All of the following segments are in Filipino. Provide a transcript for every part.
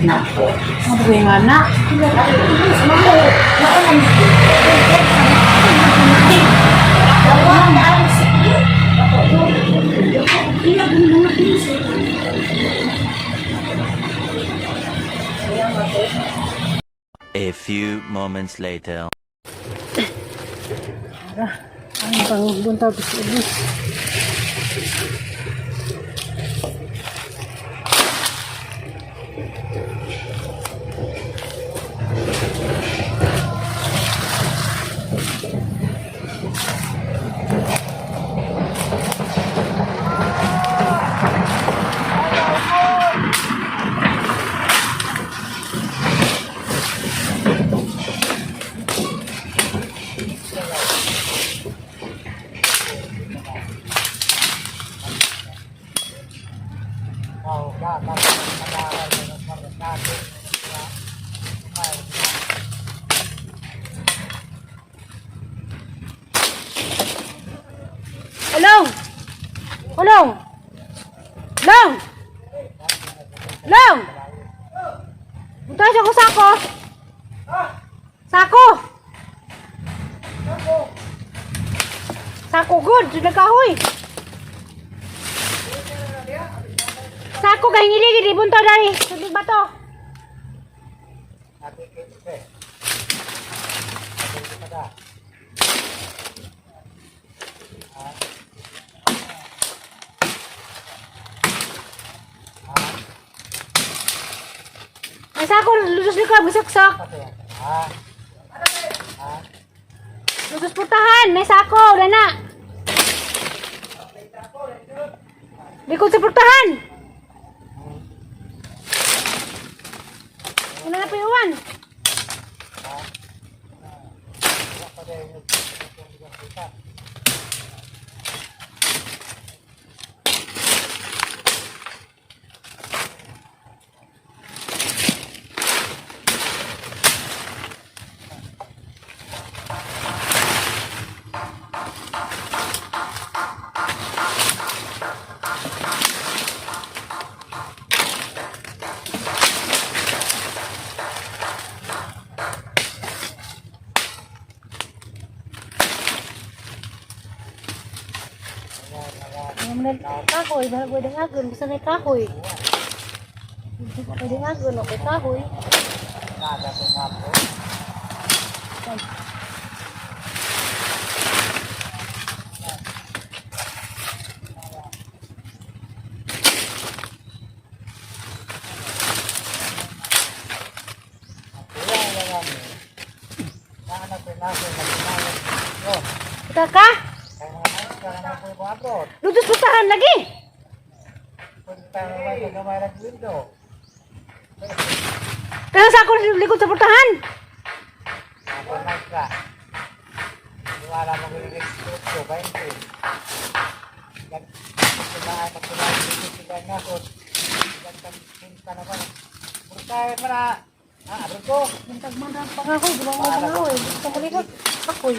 Ano yung anak? A few moments later. Ano pang buntag sa ibis? Ulong! Ulong! Ulong! Ulong! Punta siya ko sako! Sako! Sako good! Sudah kahoy! Sako kay ngiligi di bunta dari sudig bato. Ay sako lutos di ka bisaksak. Lutos putahan, may sako udah na. Likod sa putahan. Ano na piuwan? Kahoy, bahal gue dengakeun bisa naik kahoy. Pwede ngakeun oke kahoy. Kita kah? Lutus putahan lagi. Kaya sa ako likod sa putahan. Bintag man ang pangahoy, gumang mo pangahoy. Gusto mo likod, ako'y.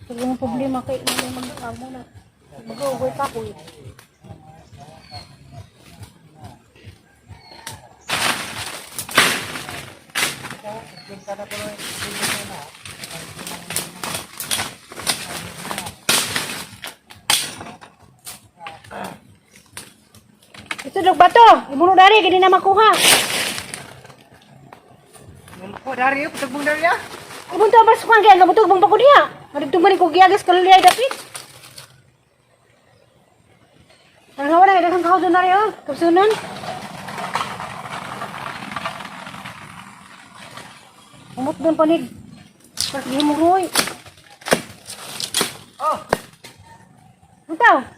Ito yung problema kay nanay mag-amo na. Mag-uway pa ko. Ito dog ba to? Ibuno dari, gini na makuha. Ko dari yo, putog dari ya. Ibon to bas kuan kaya gabutog bang pako diha. Madugtong man ko giagas kalulay dapit. Ang wala daghang kaho do nari oh, kapsunan. Umot don panig. Pas gimuroy. Oh, Utaw.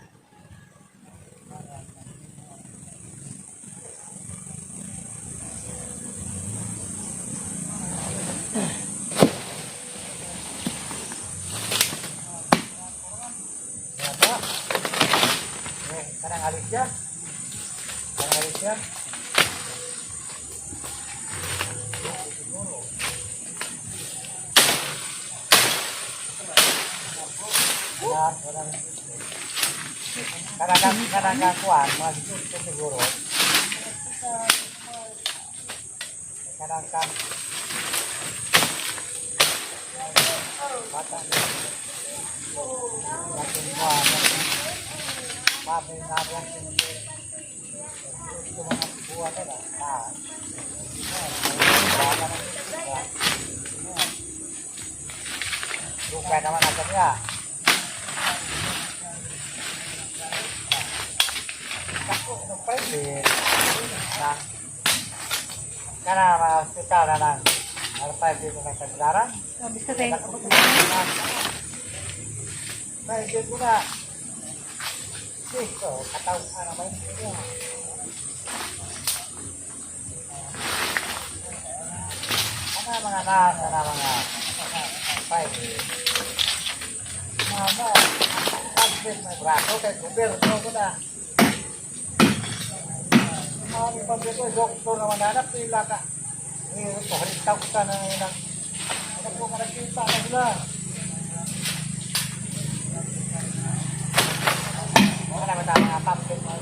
karang alis ya. Karang alis ya. Ya, orang Kadang-kadang kuan, mga gusto siguro. Kadang-kadang bata niya. Yakin kuan. Papi na lang ito mga buwan nila. Lukay naman natin niya. Ako, nung pwede, na, kana mga hospital na lang, ano pa yung dito may kasadaran? Sabi sa tayo. Pwede ko na, dito, katawag ka naman yun. Ano mga mga pwede. Mama, pagkakit may braso, kaya gobyerno ko na. Mga pagkakit ko, doktor na mananap, pila ka. Ito, halitaw ka na ilang. Ano po ka nakita na sila. Mga naman na mga pampitin mo.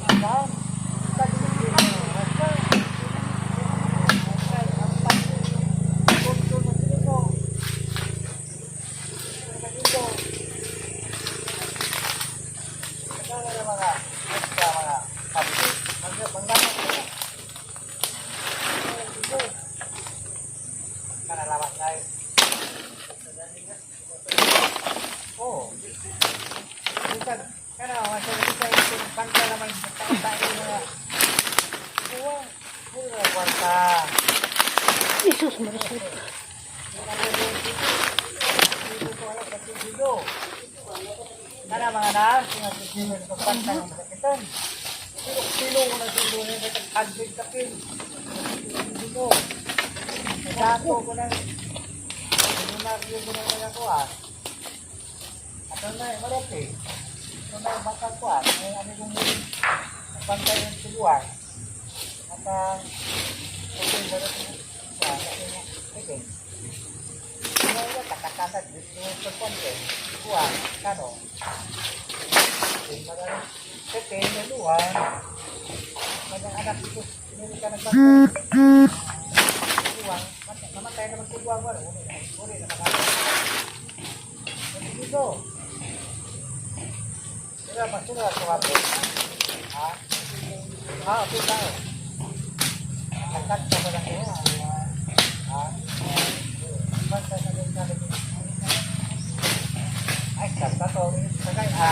Oh, bukan karena masa kita itu bangsa naman tayo na. Pura bangsa. Jesus Marisol. Karena mga anak, sinasabi ko bangsa ng sakitan. Silo ko na silo na nagkakadbig kapin. Dito. Dato ko na. Sinunagyo ko na nagakuha. Atau na malaki. Ito na bakal kuat. May ano yung bangkay ng tuluan. At okay ba rin ito? Ano yung katakatag dito yung pagkonte. Kuat. Kano? Pepe, may luwan. Magang anak dito. Hindi ka nagbangkay. Luwan. Namatay naman tuluan mo. Uli na makakita. Dito. Mira, masuk lah suatu. Itu tahu. Angkat kepada saya. Basta sa mga ay sarta to rin sa kaya.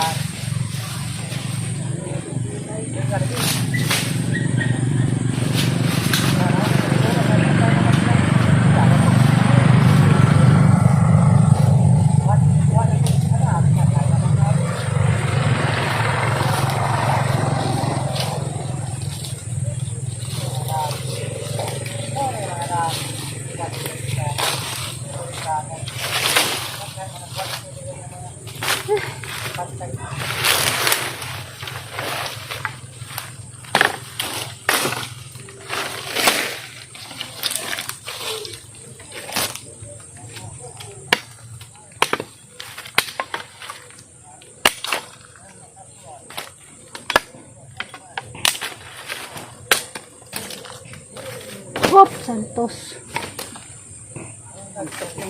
Hop Santos.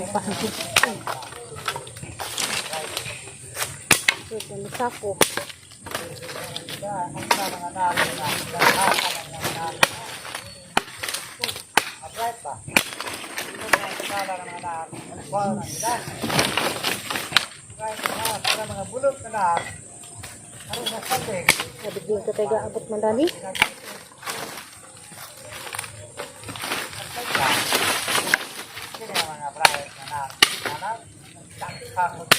Pasok. Ito sako. Mga bulog na harus masatik. Sabi din ka tayo abot mandali. Ini mga bright na takot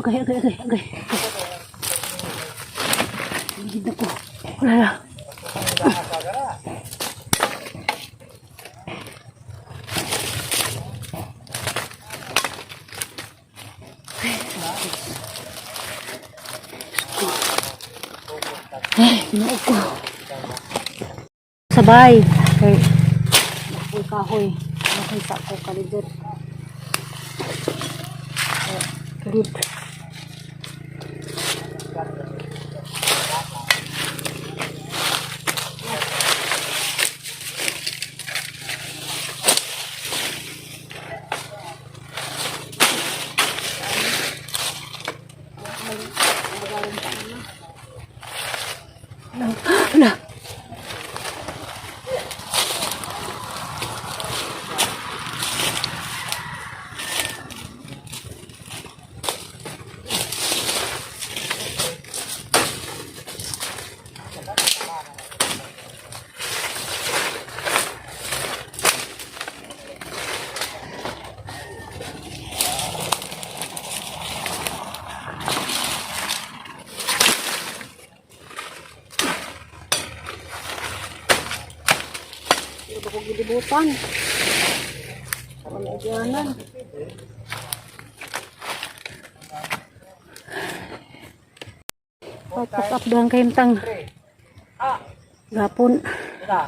agay, agay, agay, agay. Higid na ko. Wala na. Ginoo ko. Sabay. Okay. Kahoy. Kahoy sa ko kalidot. Kalid. Ala. Hindi ko gilibutan. Wala dyanan. Pag-up doon kayong tang. Gapon.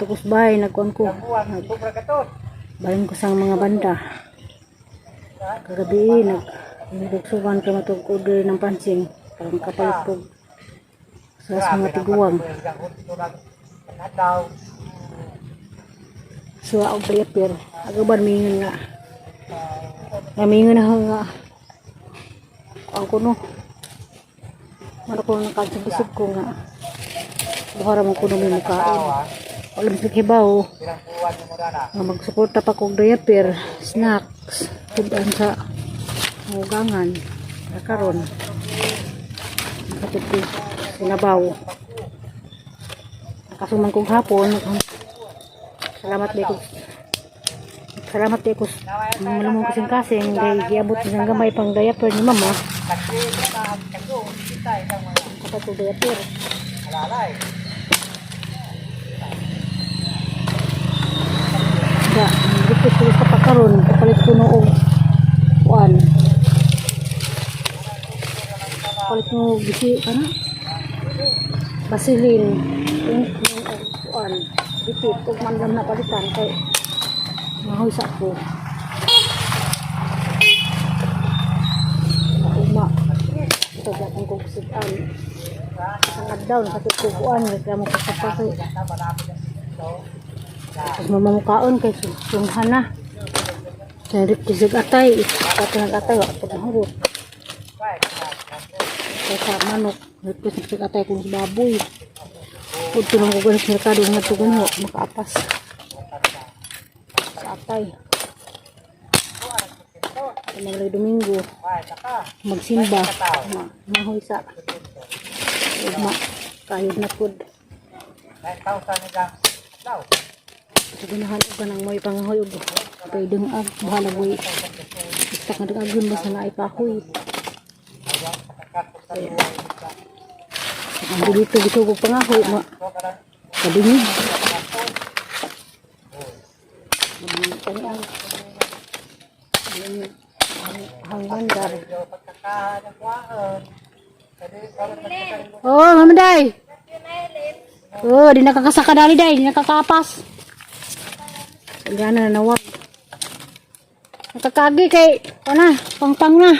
Tukus bahay. Nagkuhan ko. Balin ko sa mga banda. Kagabi, nagdugsugan ka matugkod ng pansing. Parang kapalit po. Sa mga tiguang. Suwa og diaper. Agaban mingon nga. Mingon na nga. Ang kuno. Mano ko nakasubisip ko nga. Buhara mo kuno may mukain. Wala mo sikibaw. Nga magsuporta pa kong diaper. Snacks. Tudan sa mugangan. Nakaroon. Nakatuti. Sinabaw. Nakasuman kong hapon. Salamat din ko. Salamat din ko. Malamang kasing-kasing. Dahil giabot ng gamay pang diaper ni mama. Kapag diaper. Ya, dito ko sa pakaron. Kapalit ko noong kuan. Kapalit mo bisi, ano? Basilin. Yung kuan. Dito, kung mandam na palitan, kay mahoy sa ako. Uma. Ito, gatang kong kusitan. Sangad daw, nakatukuan, reklamo ko sa pasay. Tapos mamamukaon kay sunghan na. Sarip kisig atay, pati nag-atay, wakapag mahurot. Kaya sa manok, sarip kisig atay kung sa baboy. Kung tulong ko galit sa merkado nga ito gano'n, makaapas sa atay. Kaya mga Domingo, magsimba, mahoy sa ugma, kahit na food. Sa ganahan o ganang may pangahoy o pwede mo bahala boy. Istak na nag-agun ba sa naikahoy. Ang dito ko pangahoy mo. Kadingig. Hangandar. Oh, mamaday. Oh, di nakakasaka dali day, di nakakapas. Gana na nawag. Nakakagi kay ana, pangpang na.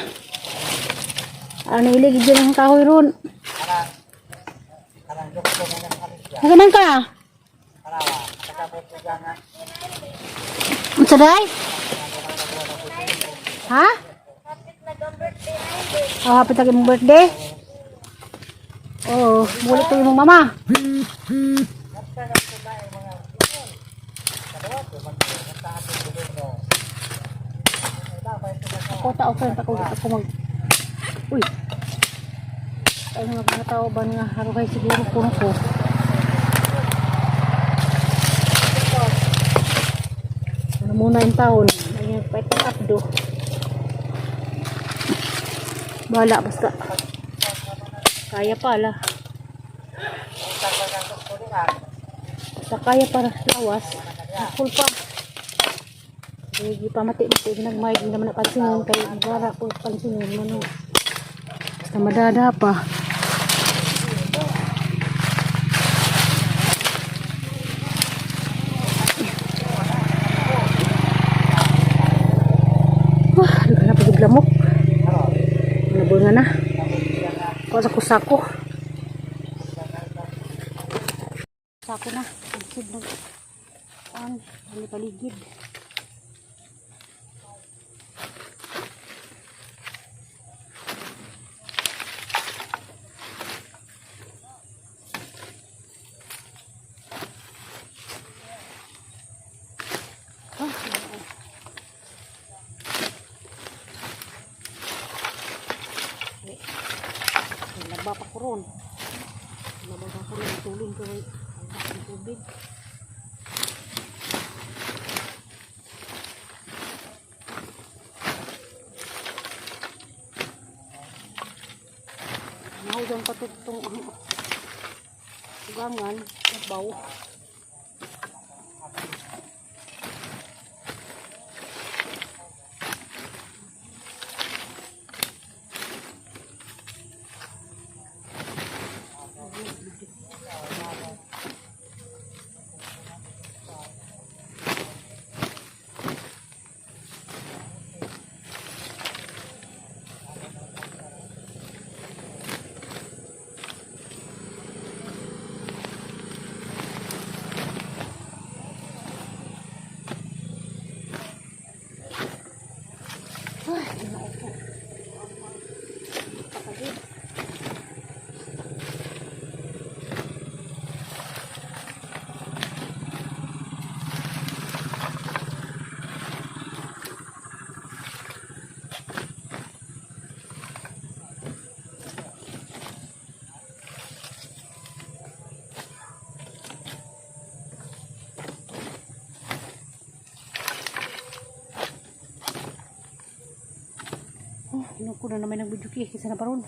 Ano ilig dyan ang kahoy ron. Nagaman ka? Unsa day? Ha? Oh, hapit lagi mong birthday? Oh, bulit ko yung mama. Ako tao ka, ako mag... Uy! Ay, mga tao ba nga harugay siguro puno ko. Ano muna yung taon? Ay, pahit ang abdo. Bahala basta. Kaya pala. Basta kaya para lawas. Full pa. Hindi pa mati-mati. Nagmayad hindi naman napansin. Kaya nagara po pansin. Ano. Basta madada pa. Wah, di ka na pagiglamok. Nabunga na. Kau sa kusako. Sako na. Pagsib na. Ang paligid. Nagba pa ko ron. Nagba ko ron. Tulin ko ang tubig. Nahugang patutong ugangan. Nabaw. Ko na naman nagbujuki. Kisa na paron.